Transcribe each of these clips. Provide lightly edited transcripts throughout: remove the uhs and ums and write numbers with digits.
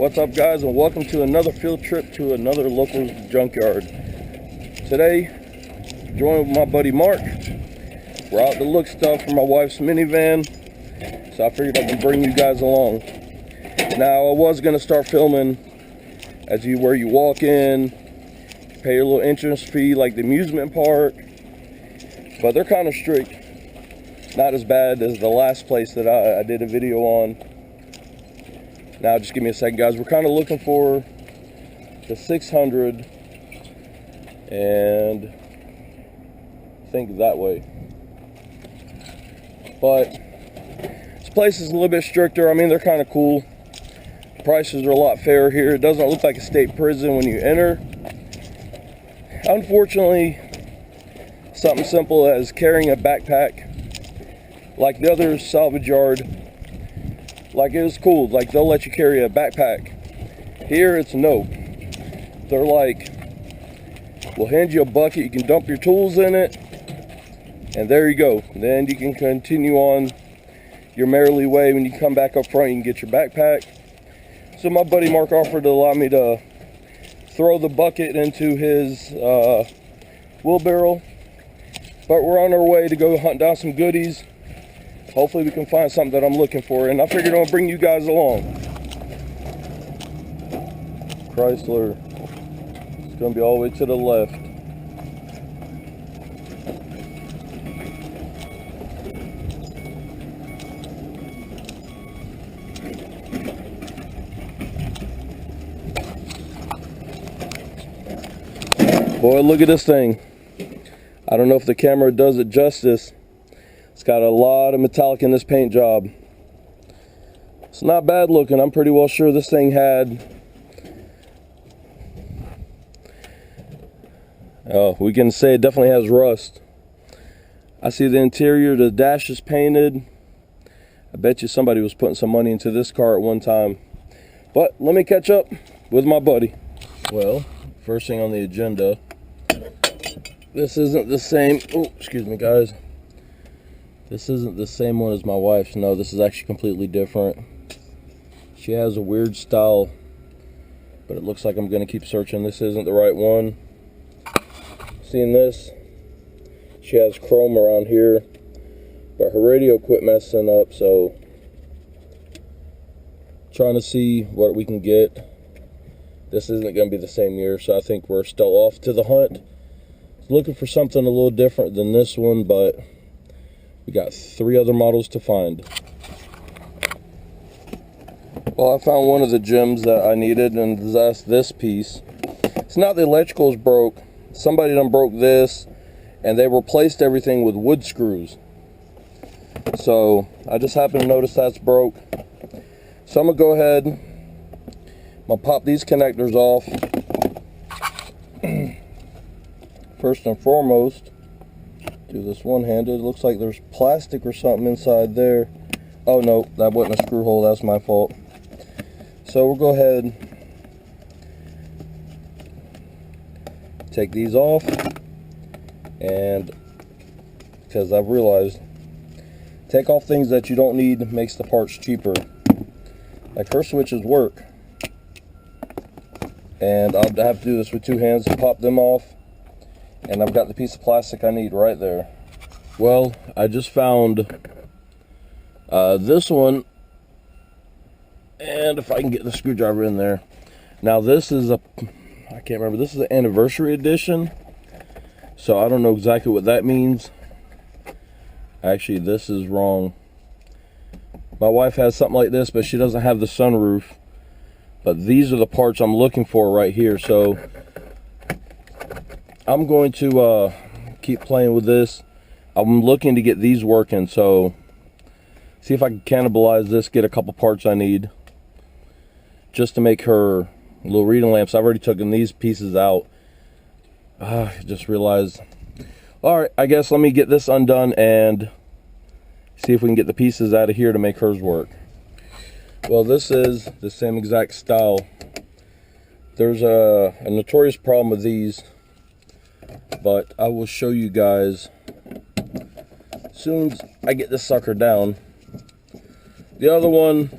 What's up, guys, and welcome to another field trip to another local junkyard. Today, joined with my buddy Mark. We're out to look stuff for my wife's minivan, so I figured I could bring you guys along. Now, I was going to start filming where you walk in, pay your little entrance fee like the amusement park, but they're kind of strict. Not as bad as the last place that I did a video on. Now, just give me a second, guys. We're kind of looking for the 600 and I think that way. But this place is a little bit stricter. I mean, they're kind of cool. Prices are a lot fairer here. It doesn't look like a state prison when you enter. Unfortunately, something simple as carrying a backpack, like the other salvage yard, like it was cool, like they'll let you carry a backpack. Here it's no. They're like, we'll hand you a bucket, you can dump your tools in it, and there you go. Then you can continue on your merrily way. When you come back up front, you can get your backpack. So my buddy Mark offered to allow me to throw the bucket into his wheelbarrow. But we're on our way to go hunt down some goodies. Hopefully we can find something that I'm looking for, and I figured I'll bring you guys along. Chrysler. It's going to be all the way to the left. Boy, look at this thing. I don't know if the camera does it justice. It's got a lot of metallic in this paint job. It's not bad looking. I'm pretty well sure this thing had, we can say it definitely has rust. I see the interior, the dash is painted. I bet you somebody was putting some money into this car at one time. But let me catch up with my buddy. Well, first thing on the agenda, this isn't the same, oh, excuse me, guys. This isn't the same one as my wife's. No, this is actually completely different. She has a weird style, but it looks like I'm going to keep searching. This isn't the right one. Seeing this? She has chrome around here, but her radio quit messing up, so trying to see what we can get. This isn't going to be the same year, so I think we're still off to the hunt. Looking for something a little different than this one, but we got 3 other models to find. Well, I found one of the gems that I needed, and that's this piece. It's not the electricals broke. Somebody done broke this, and they replaced everything with wood screws. So I just happened to notice that's broke. So I'm gonna go ahead. I'm gonna pop these connectors off. First and foremost, do this one-handed. It looks like there's plastic or something inside there. Oh no, that wasn't a screw hole, that's my fault. So we'll go ahead, take these off, and because I've realized, take off things that you don't need makes the parts cheaper. Like her switches work, and I'll have to do this with 2 hands to pop them off, and I've got the piece of plastic I need right there. Well, I just found this one, and if I can get the screwdriver in there. Now this is I can't remember, this is the anniversary edition, so I don't know exactly what that means. Actually, this is wrong. My wife has something like this, but she doesn't have the sunroof. But these are the parts I'm looking for right here, so I'm going to keep playing with this. I'm looking to get these working, so see if I can cannibalize this, get a couple parts I need just to make her little reading lamps. I've already taken these pieces out. I just realized. Alright, I guess let me get this undone and see if we can get the pieces out of here to make hers work. Well, this is the same exact style. There's a notorious problem with these, but I will show you guys as soon as I get this sucker down. The other one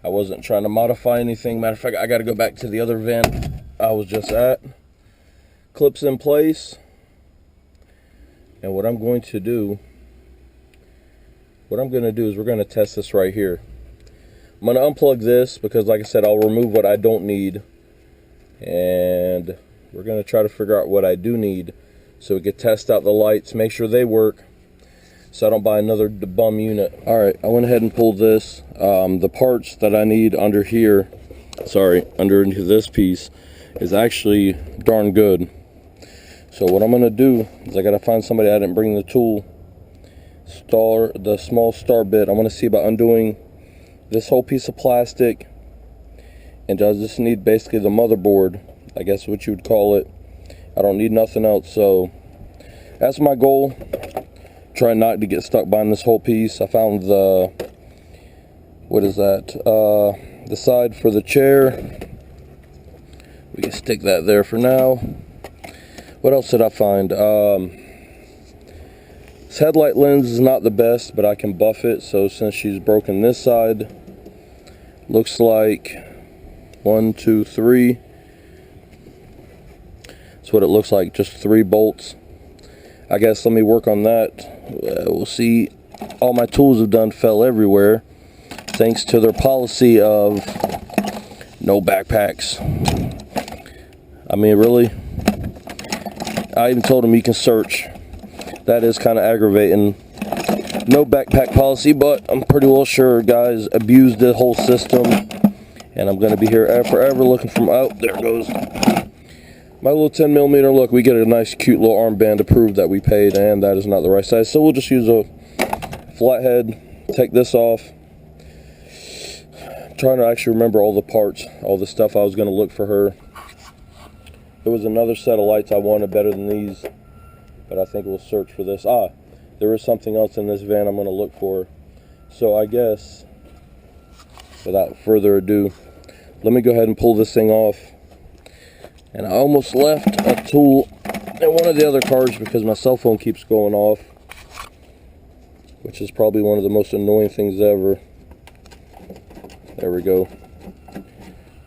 I wasn't trying to modify anything. Matter of fact, I got to go back to the other van I was just at. Clips in place. And what I'm going to do is we're going to test this right here. I'm going to unplug this because, like I said, I'll remove what I don't need. And we're going to try to figure out what I do need so we can test out the lights, make sure they work, so I don't buy another bum unit. Alright, I went ahead and pulled this. The parts that I need under here, under this piece, is actually darn good. So what I'm going to do is I got to find somebody. I didn't bring the tool. The small star bit. I'm going to see about undoing this whole piece of plastic. And I just need basically the motherboard, I guess what you would call it. I don't need nothing else. So that's my goal. Try not to get stuck behind this whole piece. I found the, what is that? The side for the chair. We can stick that there for now. What else did I find? This headlight lens is not the best, but I can buff it. So since she's broken this side, looks like 1, 2, 3. That's what it looks like, just 3 bolts. I guess let me work on that. We'll see. All my tools fell everywhere, thanks to their policy of no backpacks. I mean, really? I even told them you can search. That is kind of aggravating. No backpack policy, but I'm pretty well sure guys abuse the whole system. And I'm going to be here forever looking from, oh, there it goes. My little 10mm. Look, we get a nice cute little armband to prove that we paid, and that is not the right size. So we'll just use a flathead, take this off. I'm trying to actually remember all the parts, all the stuff I was going to look for her. There was another set of lights I wanted better than these, but I think we'll search for this. There is something else in this van I'm going to look for. So I guess, without further ado, let me go ahead and pull this thing off. And I almost left a tool in one of the other cars because my cell phone keeps going off, which is probably one of the most annoying things ever. There we go.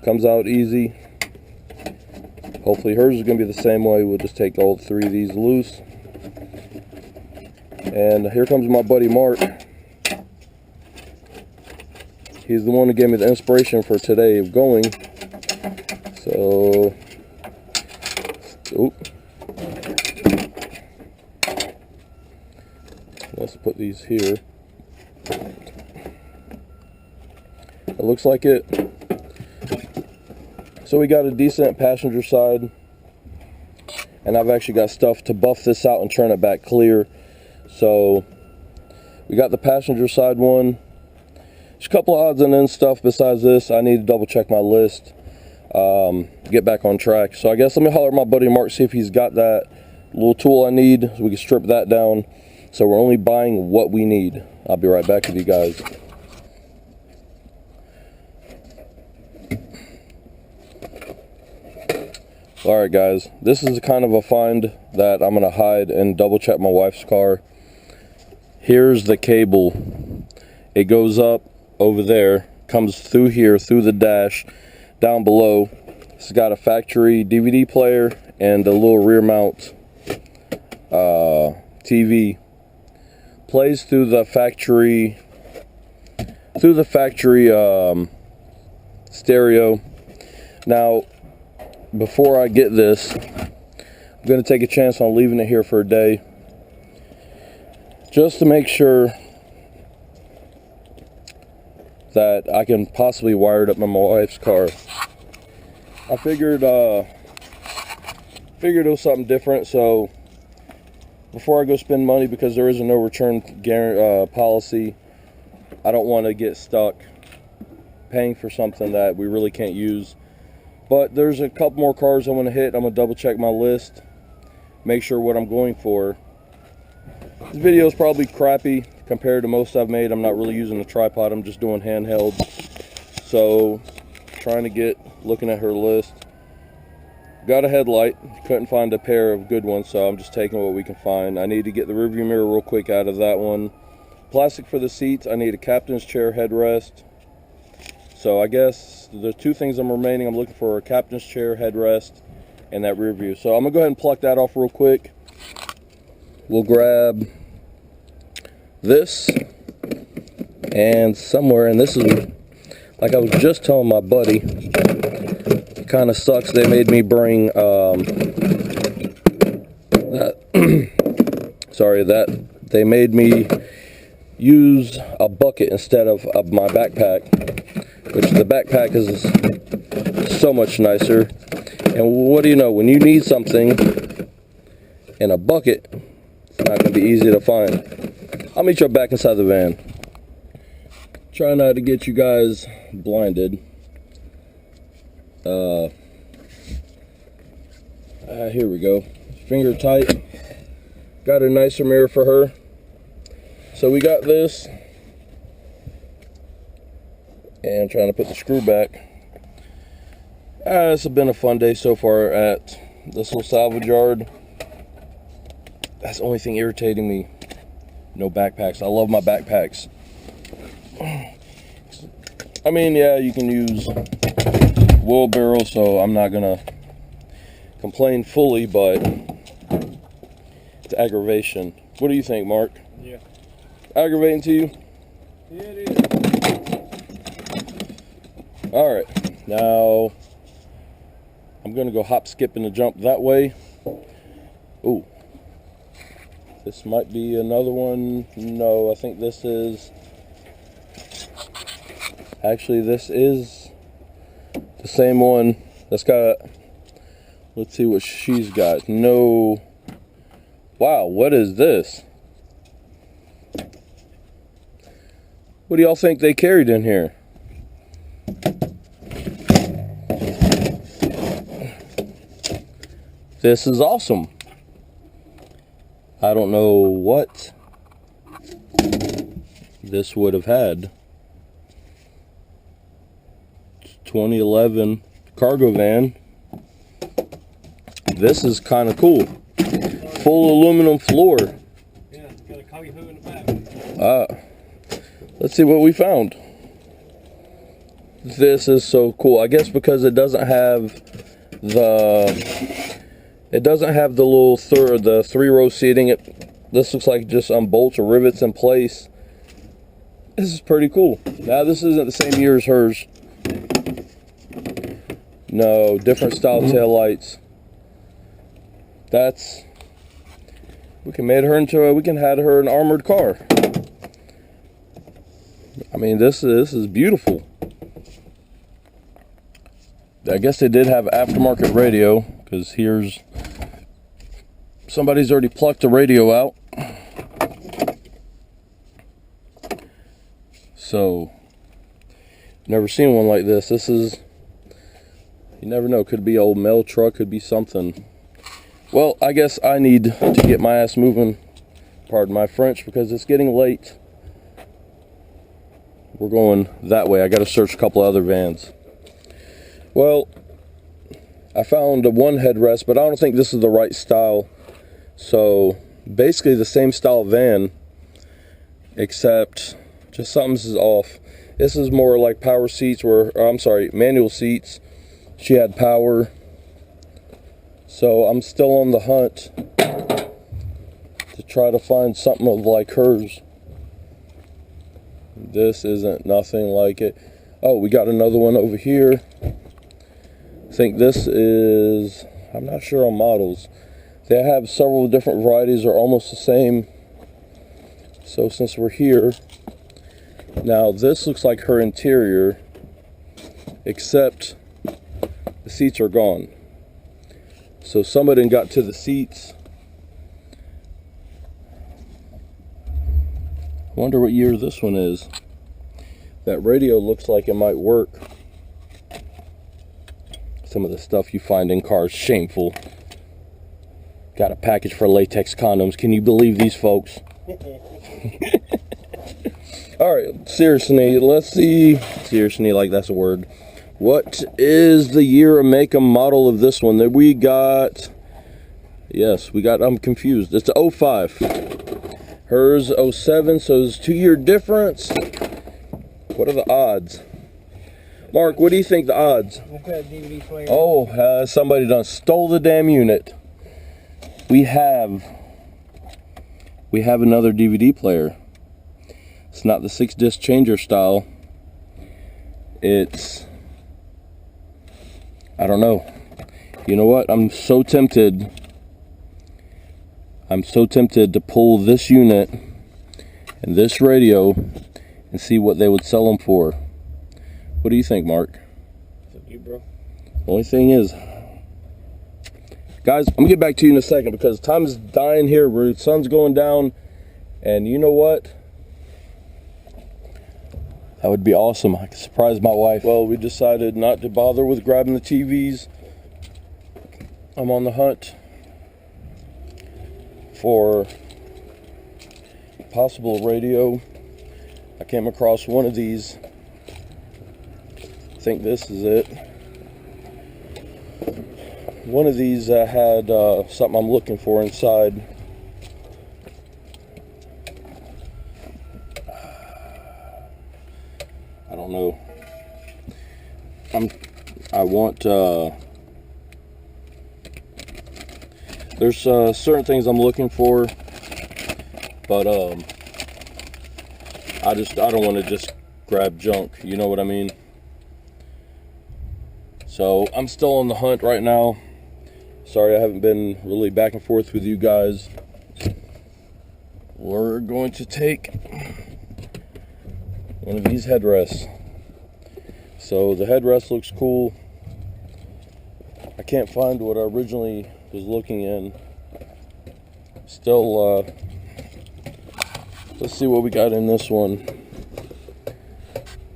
Comes out easy. Hopefully hers is going to be the same way. We'll just take all 3 of these loose. And here comes my buddy Mark. He's the one who gave me the inspiration for today of going. So, let's put these here. It looks like it. So we got a decent passenger side, and I've actually got stuff to buff this out and turn it back clear. So we got the passenger side one. There's a couple of odds and ends stuff besides this. I need to double check my list, get back on track. So I guess let me holler at my buddy Mark, see if he's got that little tool I need so we can strip that down. So we're only buying what we need. I'll be right back with you guys. Alright guys, this is kind of a find that I'm going to hide and double check my wife's car. Here's the cable. It goes up over there, comes through here, through the dash, down below. It's got a factory DVD player and a little rear mount TV. Plays through the factory stereo. Now, before I get this, I'm going to take a chance on leaving it here for a day, just to make sure that I can possibly wire it up in my wife's car. I figured it was something different, so before I go spend money, because there is a no return policy, I don't want to get stuck paying for something that we really can't use. But there's a couple more cars I want to hit. I'm going to double check my list, make sure what I'm going for. This video is probably crappy compared to most I've made. I'm not really using a tripod, I'm just doing handheld. So, looking at her list. Got a headlight, couldn't find a pair of good ones, so I'm just taking what we can find. I need to get the rearview mirror real quick out of that one. Plastic for the seats, I need a captain's chair headrest. So I guess the two things I'm remaining, I'm looking for a captain's chair, headrest, and that rear view. So I'm gonna go ahead and pluck that off real quick. We'll grab this, and somewhere, and this is, like I was just telling my buddy, it kind of sucks they made me bring that they made me use a bucket instead of my backpack, which the backpack is so much nicer. And what do you know, when you need something in a bucket, it's not going to be easy to find. I'll meet you back inside the van. Try not to get you guys blinded. Here we go. Finger tight. Got a nicer mirror for her. So we got this. And trying to put the screw back. It's been a fun day so far at this little salvage yard. That's the only thing irritating me. No backpacks. I love my backpacks. I mean, yeah, you can use wheelbarrow, so I'm not gonna complain fully, but it's aggravation. What do you think, Mark? Yeah. Aggravating to you? Yeah, it is. Alright, now I'm gonna go hop, skip, and a jump that way. Ooh. This might be another one. No, I think this is... Actually, this is the same one that's got... Let's see what she's got. No... Wow, what is this? What do y'all think they carried in here? This is awesome. I don't know what this would have had. 2011 cargo van. This is kind of cool. Full aluminum floor. Yeah, it's got a coggy hoo in the back. Let's see what we found. This is so cool. I guess because it doesn't have the little the 3-row seating. This looks like just bolts or rivets in place. This is pretty cool. Now this isn't the same year as hers. No, different style taillights. We can have her an armored car. I mean, this is beautiful. I guess they did have aftermarket radio, because here's somebody's already plucked the radio out. So, never seen one like this. This is, you never know, could be an old mail truck, could be something. Well, I guess I need to get my ass moving, pardon my French, because it's getting late. We're going that way. I got to search a couple other vans. Well, I found one headrest, but I don't think this is the right style. So, basically the same style van, except just something's off. This is more like power seats, manual seats. She had power. So I'm still on the hunt to try to find something like hers. This isn't nothing like it. Oh, we got another one over here. I think this is, I'm not sure on models. They have several different varieties, are almost the same. So since we're here, now this looks like her interior, except the seats are gone. So somebody got to the seats. I wonder what year this one is. That radio looks like it might work. Some of the stuff you find in cars, shameful. Got a package for latex condoms. Can you believe these folks? Alright, seriously, let's see. Seriously, like that's a word. What is the year or make and model of this one that we got? Yes, I'm confused. It's a 05. Hers 07, so there's a 2-year difference. What are the odds? Mark, what do you think the odds? We'll put a DVD player. Oh, somebody done stole the damn unit. We have another DVD player. It's not the 6-disc changer style. It's, I don't know. You know what? I'm so tempted to pull this unit and this radio and see what they would sell them for. What do you think, Mark? It's up to you, bro. Only thing is, guys, I'm gonna get back to you in a second because time's dying here. The sun's going down, and you know what? That would be awesome. I could surprise my wife. Well, we decided not to bother with grabbing the TVs. I'm on the hunt for possible radio. I came across one of these. I think this is it. One of these had something I'm looking for inside. I don't know. I want there's certain things I'm looking for, but I don't want to just grab junk, you know what I mean? So I'm still on the hunt right now. Sorry I haven't been really back and forth with you guys. We're going to take one of these headrests. So the headrest looks cool. I can't find what I originally was looking in. Still, let's see what we got in this one.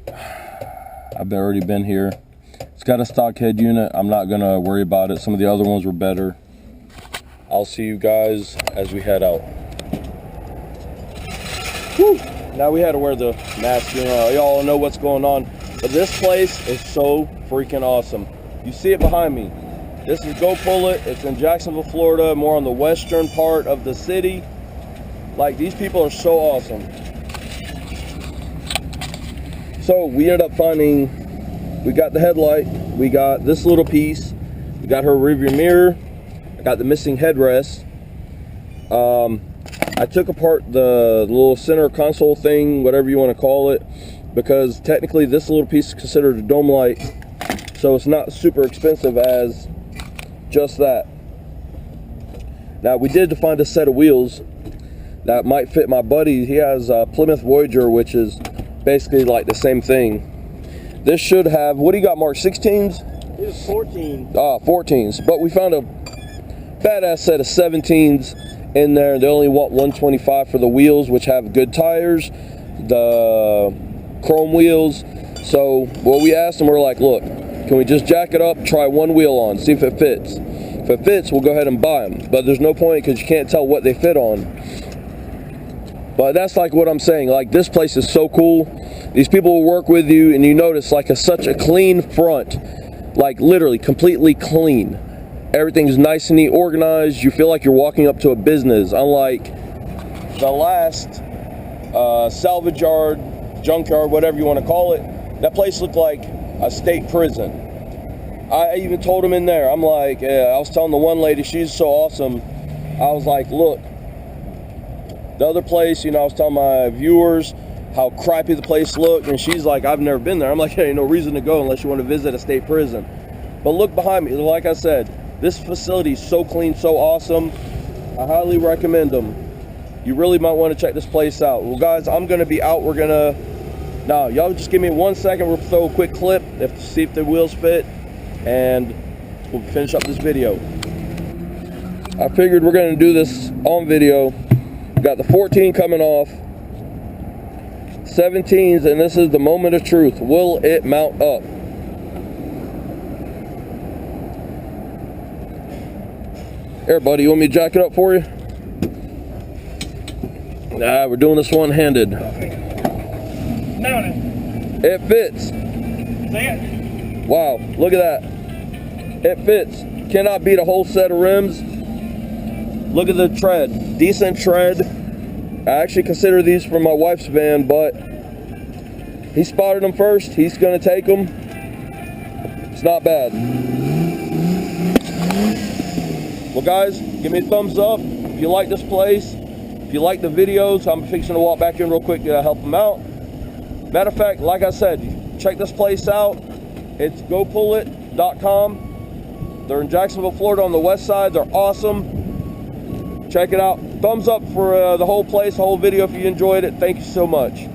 I've already been here. It's got a stock head unit. I'm not gonna worry about it. Some of the other ones were better. I'll see you guys as we head out. Woo! Now we had to wear the mask. You know, y'all know what's going on. But this place is so freaking awesome. You see it behind me. This is Go Pull It. It's in Jacksonville, Florida, more on the western part of the city. Like, these people are so awesome. So we ended up finding, we got the headlight, we got this little piece, we got her rearview mirror, I got the missing headrest. I took apart the little center console thing, whatever you want to call it, because technically this little piece is considered a dome light, so it's not super expensive as just that. Now we did find a set of wheels that might fit my buddy. He has a Plymouth Voyager, which is basically like the same thing. This should have, what do you got, Mark, 16s? It's 14. 14s, but we found a badass set of 17s in there. They only want 125 for the wheels, which have good tires, the chrome wheels. So what we asked them, we're like, look, can we just jack it up, try one wheel on, see if it fits. If it fits, we'll go ahead and buy them, but there's no point because you can't tell what they fit on. But that's like what I'm saying, like, this place is so cool. These people will work with you, and you notice like such a clean front, like literally completely clean. Everything's nice and neat, organized. You feel like you're walking up to a business, unlike the last salvage yard, junkyard, whatever you want to call it. That place looked like a state prison. I even told him in there, I'm like, I was telling the one lady, she's so awesome. I was like, look, the other place, you know, I was telling my viewers how crappy the place looked, and she's like, I've never been there. I'm like, hey, no reason to go unless you want to visit a state prison. But look behind me, like I said, this facility is so clean, so awesome. I highly recommend them. You really might want to check this place out. Well, guys, I'm going to be out. Now, y'all just give me 1 second. We'll throw a quick clip, see if the wheels fit, and we'll finish up this video. I figured we're going to do this on video. We got the 14 coming off, 17s, and this is the moment of truth. Will it mount up? Here, buddy, you want me to jack it up for you? Nah, we're doing this one-handed. It fits. See it? Wow, look at that. It fits. Cannot beat a whole set of rims. Look at the tread. Decent tread. I actually consider these for my wife's van, but he spotted them first. He's going to take them. not bad. Well guys, give me a thumbs up if you like this place. If you like the videos, I'm fixing to walk back in real quick to help them out. Matter of fact, like I said, check this place out. It's gopullit.com. They're in Jacksonville, Florida on the west side. They're awesome. Check it out. Thumbs up for the whole place, the whole video if you enjoyed it. Thank you so much.